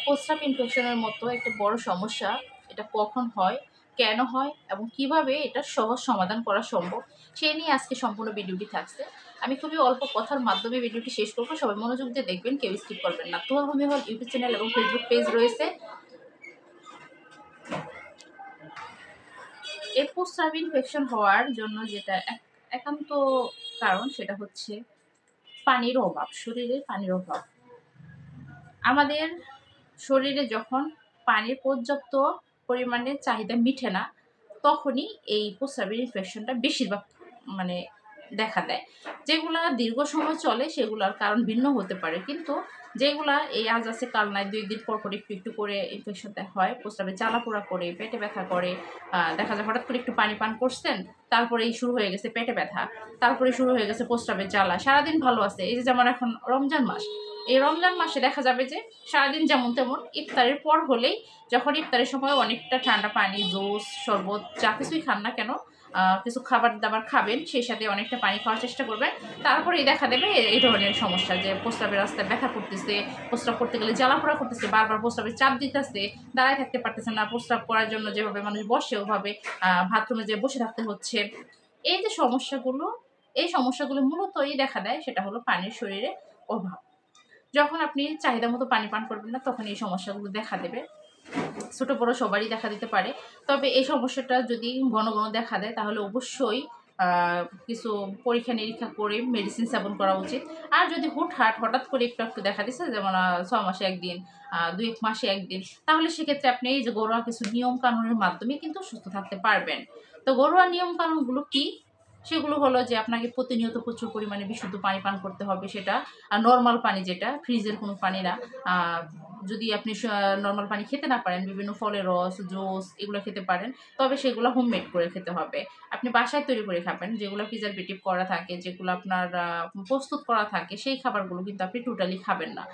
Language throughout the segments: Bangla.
প্রস্রাব ইনফেকশনের মতো একটা বড় সমস্যা। এটা কখন হয়, কেন হয় এবং কিভাবে এটা সহজ সমাধান করা সম্ভব, সেই নিয়ে আজকে সম্পূর্ণ ভিডিওটি থাকছে। আমি খুবই অল্প কথার মাধ্যমে ভিডিওটি শেষ করবো, সবাই মনোযোগ দিয়ে দেখবেন, কেউ স্কিপ করবেন না। তোহা হোমি হল ইউটিউব চ্যানেল এবং ফেসবুক পেজ রয়েছে। এই প্রস্রাব ইনফেকশন হওয়ার জন্য যেটা একান্ত কারণ, সেটা হচ্ছে পানির অভাব, শরীরে পানির অভাব। আমাদের শরীরে যখন পানির পর্যাপ্ত পরিমাণে চাহিদা মিটে না, তখনই এই প্রস্রাবের ইনফেকশনটা বেশিরভাগ মানে দেখা দেয়। যেগুলা দীর্ঘ সময় চলে সেগুলার কারণ ভিন্ন হতে পারে, কিন্তু যেগুলা এই আজ আছে কাল নাই, 2 দিন পর পর একটু একটু করে ইনফেকশনটা হয়, প্রস্রাবে জ্বালাপোড়া করে, পেটে ব্যথা করে, দেখা যায় হঠাৎ করে একটু পানি পান করছেন, তারপরেই শুরু হয়ে গেছে পেটে ব্যথা, তারপরে শুরু হয়ে গেছে প্রস্রাবের জ্বালা, সারাদিন ভালো আছে। এই যে যেমন এখন রমজান মাস, এই রমজান মাসে দেখা যাবে যে সারাদিন যেমন তেমন, ইফতারের পর হলেই, যখন ইফতারের সময় অনেকটা ঠান্ডা পানি, জুস, শরবত যা কিছুই খান না কেন, কিছু খাবার দাবার খাবেন, সেই সাথে অনেকটা পানি খাওয়ার চেষ্টা করবেন। তারপরেই দেখা দেবে এই ধরনের সমস্যা, যে প্রস্রাবের রাস্তায় ব্যথা করতেছে, প্রস্রাব করতে গেলে জ্বালাপোড়া করতেছে, বারবার প্রস্রাবের চাপ দিতেছে, দাঁড়ায় থাকতে পারতেছে না, প্রস্রাব করার জন্য যেভাবে মানুষ বসে ওভাবে বাথরুমে যে বসে থাকতে হচ্ছে। এই যে সমস্যাগুলো, এই সমস্যাগুলো মূলতই দেখা দেয়, সেটা হলো পানির শরীরে অভাব। যখন আপনি চাহিদা মতো পানি পান করবেন না, তখন এই সমস্যাগুলো দেখা দেবে। ছোট বড় সবারই দেখা দিতে পারে। তবে এই সমস্যাটা যদি ঘন ঘন দেখা দেয়, তাহলে অবশ্যই কিছু পরীক্ষা নিরীক্ষা করে মেডিসিন সেবন করা উচিত। আর যদি হুটহাট হঠাৎ করে একটু একটু দেখা দিচ্ছে, যেমন 6 মাসে একদিন, 2 মাসে একদিন, তাহলে সেক্ষেত্রে আপনি এই যে ঘরোয়া কিছু নিয়ম কানুনের মাধ্যমে কিন্তু সুস্থ থাকতে পারবেন। তো ঘরোয়া নিয়ম কানুনগুলো কি? সেগুলো হলো যে আপনাকে প্রতিনিয়ত প্রচুর পরিমাণে বিশুদ্ধ পানি পান করতে হবে। সেটা নর্মাল পানি, যেটা ফ্রিজের কোনো পানি না। যদি আপনি নর্মাল পানি খেতে না পারেন, বিভিন্ন ফলের রস, জুস এগুলো খেতে পারেন, তবে সেগুলো হোমমেড করে খেতে হবে। আপনি বাসায় তৈরি করে খাবেন। যেগুলো প্রিজারভেটিভ করা থাকে, যেগুলো আপনার প্রস্তুত করা থাকে, সেই খাবারগুলো কিন্তু আপনি টোটালি খাবেন না।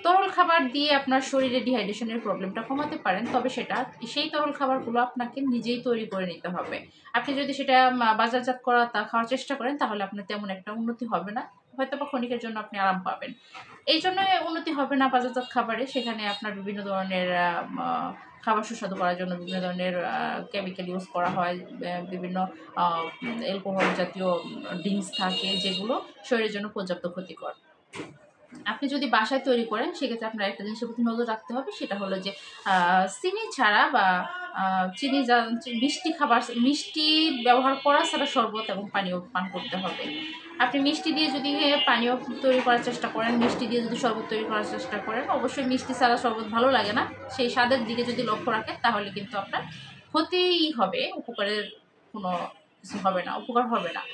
তরল খাবার দিয়ে আপনার শরীরে ডিহাইড্রেশনের প্রবলেমটা কমাতে পারেন, তবে সেটা, সেই তরল খাবারগুলো আপনাকে নিজেই তৈরি করে নিতে হবে। আপনি যদি সেটা বাজারজাত করা তা খাওয়ার চেষ্টা করেন, তাহলে আপনার তেমন একটা উন্নতি হবে না, হয়তো বা ক্ষণিকের জন্য আপনি আরাম পাবেন। এই জন্য উন্নতি হবে না বাজারজাত খাবারে। সেখানে আপনার বিভিন্ন ধরনের খাবার সুস্বাদু করার জন্য বিভিন্ন ধরনের কেমিক্যাল ইউজ করা হয়, বিভিন্ন অ্যালকোহল জাতীয় ড্রিঙ্কস থাকে, যেগুলো শরীরের জন্য পর্যাপ্ত ক্ষতিকর। আপনি যদি বাসায় তৈরি করেন, সেক্ষেত্রে আপনার একটা জিনিসের প্রতি নজর রাখতে হবে, সেটা হলো যে চিনি ছাড়া বা চিনি মিষ্টি খাবার, মিষ্টি ব্যবহার করা ছাড়া শরবত এবং পানীয় পান করতে হবে। আপনি মিষ্টি দিয়ে যদি পানীয় তৈরি করার চেষ্টা করেন, মিষ্টি দিয়ে যদি শরবত তৈরি করার চেষ্টা করেন, অবশ্যই মিষ্টি ছাড়া শরবত ভালো লাগে না। সেই স্বাদের দিকে যদি লক্ষ্য রাখেন, তাহলে কিন্তু আপনার ক্ষতিই হবে, উপকারের কোনো কিছু হবে না, উপকার হবে না।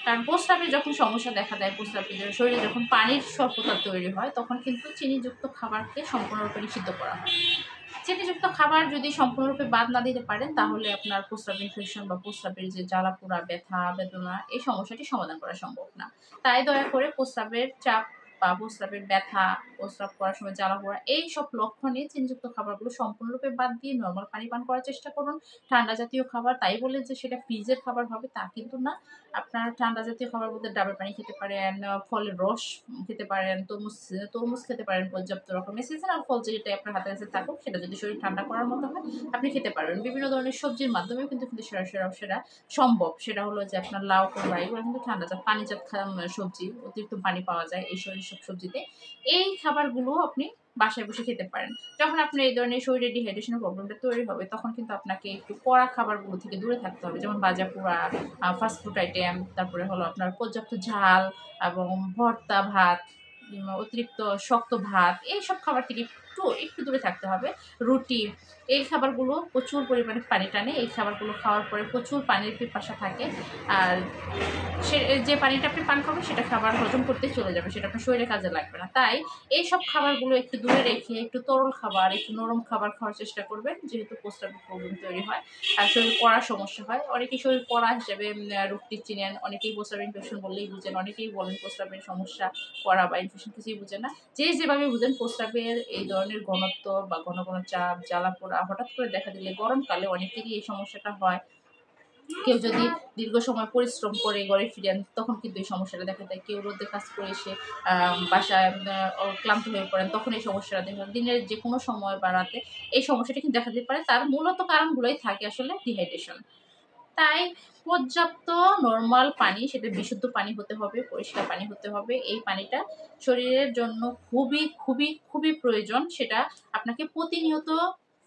কারণ প্রস্রাবে যখন সমস্যা দেখা দেয়, প্রস্রাবের শরীরে যখন পানির স্বল্পতা তৈরি হয়, তখন কিন্তু চিনিযুক্ত খাবারকে সম্পূর্ণরূপে নিষিদ্ধ করা হয়। চিনিযুক্ত খাবার যদি সম্পূর্ণরূপে বাদ না দিতে পারেন, তাহলে আপনার প্রস্রাব ইনফেকশন বা প্রস্রাবের যে জ্বালাপোড়া, ব্যথা বেদনা, এই সমস্যাটি সমাধান করা সম্ভব না। তাই দয়া করে প্রস্রাবের চাপ বা প্রস্রাবের ব্যথা, প্রস্রাব করার সময় জ্বালাপোড়া, এই সব লক্ষণে চিনিযুক্ত খাবারগুলো সম্পূর্ণরূপে বাদ দিয়ে নর্মাল পানি পান করার চেষ্টা করুন। ঠান্ডা জাতীয় খাবার, তাই বলে যে সেটা ফ্রিজের খাবার হবে তা কিন্তু না। আপনার ঠান্ডা জাতীয় খাবার বলতে ডাবের পানি খেতে পারেন, ফলের রস খেতে পারেন, তরমুজ তরমুজ খেতে পারেন, পর্যাপ্ত রকমের সিজনাল ফল যেটা আপনার হাতের কাছে থাকুক, সেটা যদি শরীর ঠান্ডা করার মতো হয়, আপনি খেতে পারবেন। বিভিন্ন ধরনের সবজির মাধ্যমেও কিন্তু সেটা সম্ভব। সেটা হলো যে আপনার লাউ, কুমড়া, এগুলো কিন্তু ঠান্ডাজাত পানিজাত সবজি, অতিরিক্ত পানি পাওয়া যায় এইসব সবজিতে। এই খাবারগুলো আপনি বাসায় বসে খেতে পারেন। যখন আপনার এই ধরনের শরীরে ডিহাইড্রেশনের প্রবলেমটা তৈরি হবে, তখন কিন্তু আপনাকে একটু কড়া খাবারগুলো থেকে দূরে থাকতে হবে, যেমন ভাজা পোড়া, ফাস্টফুড আইটেম, তারপরে হলো আপনার পর্যাপ্ত ঝাল এবং ভর্তা ভাত, অতিরিক্ত শক্ত ভাত, এইসব খাবার থেকে একটু একটু দূরে থাকতে হবে। রুটি, এই খাবারগুলো প্রচুর পরিমাণে পানি টানে। এই খাবারগুলো খাওয়ার পরে প্রচুর পানির পিপাসা থাকে। আর সে যে পানিটা আপনি পান করবেন, সেটা খাবার হজম করতে চলে যাবে, সেটা আপনার শরীরে কাজে লাগবে না। তাই এইসব খাবারগুলো একটু দূরে রেখে একটু তরল খাবার, একটু নরম খাবার খাওয়ার চেষ্টা করবেন, যেহেতু প্রস্রাবের প্রবলেম তৈরি হয় আর শরীর কড়ার সমস্যা হয়। অনেকেই শরীর কড়া হিসেবে রোগটি চিনেন, অনেকেই প্রস্রাব ইনফেকশন বললেই বুঝেন, অনেকেই বলেন প্রস্রাবের সমস্যা, কড়া বা ইনফেকশন কিছুই বুঝেন না। যে যেভাবে বুঝেন, প্রস্রাবের এই ধরনের ঘনত্ব বা ঘন ঘন চাপ, জ্বালা পোড়া হঠাৎ করে দেখা দিলে গরমকালে অনেকেরই এই সমস্যাটা হয়। কেউ যদি দীর্ঘ সময় পরিশ্রম করে ঘরে ফিরেন তখন কিন্তু এই সমস্যাটা দেখা দেয়। কেউ রোদে কাজ করে এসে বাসায় ক্লান্ত হয়ে পড়েন, তখন এই সমস্যাটা দেখা যায়। দিনের যে কোনো সময় বা রাতে এই সমস্যাটা কিন্তু দেখা দিতে পারে। তার মূলত কারণগুলোই থাকে আসলে ডিহাইড্রেশন। তাই পর্যাপ্ত নরমাল পানি, সেটা বিশুদ্ধ পানি হতে হবে, পরিষ্কার পানি হতে হবে। এই পানিটা শরীরের জন্য খুবই খুবই খুবই প্রয়োজন। সেটা আপনাকে প্রতিনিয়ত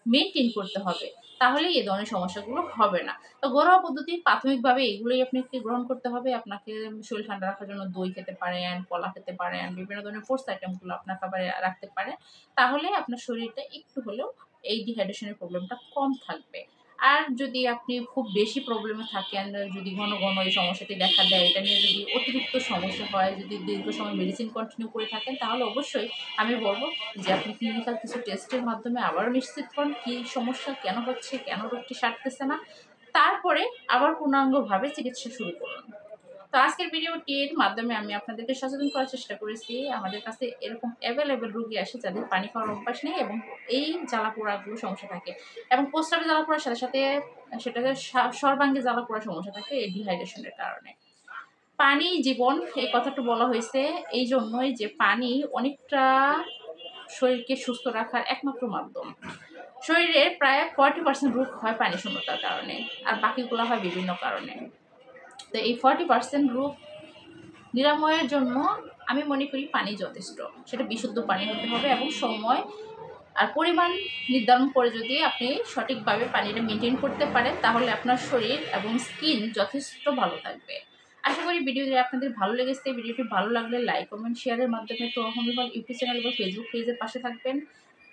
মেনটেন করতে হবে, তাহলেই এই ধরনের সমস্যাগুলো হবে না। তো ঘরোয়া পদ্ধতি প্রাথমিকভাবে এগুলোই আপনাকে গ্রহণ করতে হবে। আপনাকে শরীর ঠান্ডা রাখার জন্য দই খেতে পারেন, কলা খেতে পারেন, বিভিন্ন ধরনের ফ্রুটস আইটেমগুলো আপনার খাবারে রাখতে পারেন। তাহলে আপনার শরীরটা একটু হলেও এই ডিহাইড্রেশনের প্রবলেমটা কম থাকবে। আর যদি আপনি খুব বেশি প্রবলেমে থাকেন, যদি ঘন ঘন এই সমস্যাটি দেখা দেয়, এটা নিয়ে যদি অতিরিক্ত সমস্যা হয়, যদি দীর্ঘ সময় মেডিসিন কন্টিনিউ করে থাকেন, তাহলে অবশ্যই আমি বলব যে আপনি ক্লিনিক্যাল কিছু টেস্টের মাধ্যমে আবারও নিশ্চিত হন কী সমস্যা, কেন হচ্ছে, কেন রোগটি সারতেছে না। তারপরে আবার পূর্ণাঙ্গভাবে চিকিৎসা শুরু করুন। তো আজকের ভিডিওটির মাধ্যমে আমি আপনাদেরকে সচেতন করার চেষ্টা করেছি। আমাদের কাছে এরকম অ্যাভেলেবেল রোগী আসে যাদের পানি খাওয়ার অভ্যাস নেই এবং এই জ্বালাপোড়াগুলো সমস্যা থাকে, এবং প্রস্রাবে জ্বালাপোড়ার সাথে সাথে সেটাকে সর্বাঙ্গে জ্বালাপোড়ার সমস্যা থাকে এই ডিহাইড্রেশনের কারণে। পানি জীবন এই কথাটা বলা হয়েছে এই জন্যই যে পানি অনেকটা শরীরকে সুস্থ রাখার একমাত্র মাধ্যম। শরীরের প্রায় 40% রোগ হয় পানি শূন্যতার কারণে, আর বাকিগুলো হয় বিভিন্ন কারণে। তো এই 40% রোগ নিরাময়ের জন্য আমি মনে করি পানি যথেষ্ট। সেটা বিশুদ্ধ পানি হতে হবে এবং সময় আর পরিমাণ নির্ধারণ করে যদি আপনি সঠিকভাবে পানিটা মেনটেন করতে পারেন, তাহলে আপনার শরীর এবং স্কিন যথেষ্ট ভালো থাকবে। আশা করি ভিডিওটি আপনাদের ভালো লেগেছে। ভিডিওটি ভালো লাগলে লাইক, কমেন্ট, শেয়ারের মাধ্যমে তহমিল ইউটিউব চ্যানেল এবং ফেসবুক পেজের পাশে থাকবেন।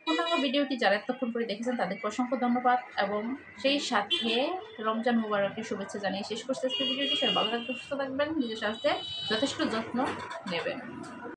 পূর্ণাঙ্গ ভিডিওটি যারা এতক্ষণ করে দেখেছেন তাদেরকে অসংখ্য ধন্যবাদ, এবং সেই সাথে রমজান মুবারকের শুভেচ্ছা জানিয়ে শেষ করতে আজকের ভিডিওটি। সবাই ভালো থাকবেন, সুস্থ থাকবেন, নিজের স্বাস্থ্যের যথেষ্ট যত্ন নেবেন।